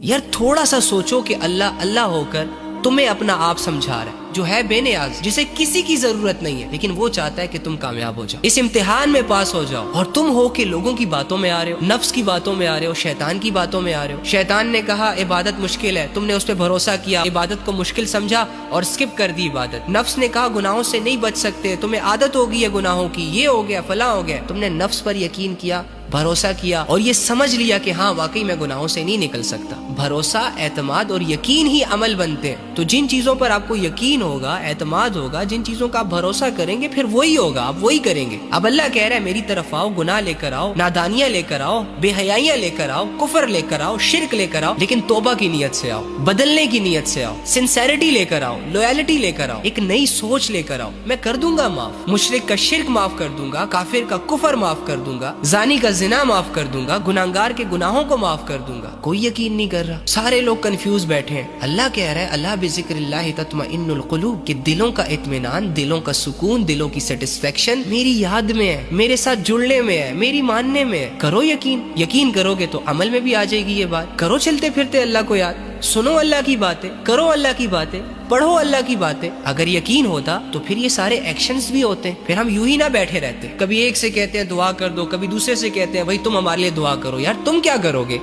یار تھوڑا سا سوچو کہ اللہ اللہ ہو کر تمہیں اپنا آپ سمجھا رہا ہے، جو ہے بے نیاز، جسے کسی کی ضرورت نہیں ہے، لیکن وہ چاہتا ہے کہ تم کامیاب ہو جاؤ، اس امتحان میں پاس ہو جاؤ، اور تم ہو کہ لوگوں کی باتوں میں آ رہے ہو، نفس کی باتوں میں آ رہے ہو، شیطان کی باتوں میں آ رہے ہو۔ شیطان نے کہا عبادت مشکل ہے، تم نے اس پہ بھروسہ کیا، عبادت کو مشکل سمجھا اور سکپ کر دی عبادت۔ نفس نے کہا گناہوں سے نہیں بچ سکتے، تمہیں عادت ہو گئی ہے گناہوں کی، یہ ہو گیا فلاں ہو گیا، تم نے نفس پر یقین کیا، بھروسہ کیا اور یہ سمجھ لیا کہ ہاں واقعی میں گناہوں سے نہیں نکل سکتا۔ بھروسہ، اعتماد اور یقین ہی عمل بنتے ہیں۔ تو جن چیزوں پر آپ کو یقین ہوگا، اعتماد ہوگا، جن چیزوں کا آپ بھروسہ کریں گے، پھر وہی ہوگا، آپ وہی کریں گے۔ اب اللہ کہہ رہا ہے میری طرف آؤ، گناہ لے کر آؤ، نادانیاں لے کر آؤ، بے حیائیاں لے کر آؤ، کفر لے کر آؤ، شرک لے کر آؤ، لیکن توبہ کی نیت سے آؤ، بدلنے کی نیت سے آؤ، سنسیریٹی لے کر آؤ، لویلٹی لے کر آؤ، ایک نئی سوچ لے کر آؤ۔ میں کر دوں گا معاف، مشرک کا شرک معاف کر دوں گا، کافر کا کفر معاف کر دوں گا، زانی کا زنا معاف کر دوں گا، گناہگار کے گناہوں کو معاف کر دوں گا۔ کوئی یقین نہیں کر رہا، سارے لوگ کنفیوز بیٹھے ہیں۔ اللہ کہہ رہا ہے اللہ بذکر اللہ تطمئن القلوب، کہ دلوں کا اطمینان، دلوں کا سکون، دلوں کی سیٹسفیکشن میری یاد میں ہے، میرے ساتھ جڑنے میں ہے، میری ماننے میں ہے۔ کرو یقین، یقین کرو گے تو عمل میں بھی آ جائے گی یہ بات۔ کرو چلتے پھرتے اللہ کو یاد، سنو اللہ کی باتیں، کرو اللہ کی باتیں، پڑھو اللہ کی باتیں۔ اگر یقین ہوتا تو پھر یہ سارے ایکشنز بھی ہوتے ہیں، پھر ہم یوں ہی نہ بیٹھے رہتے۔ کبھی ایک سے کہتے ہیں دعا کر دو، کبھی دوسرے سے کہتے ہیں بھائی تم ہمارے لیے دعا کرو۔ یار تم کیا کرو گے؟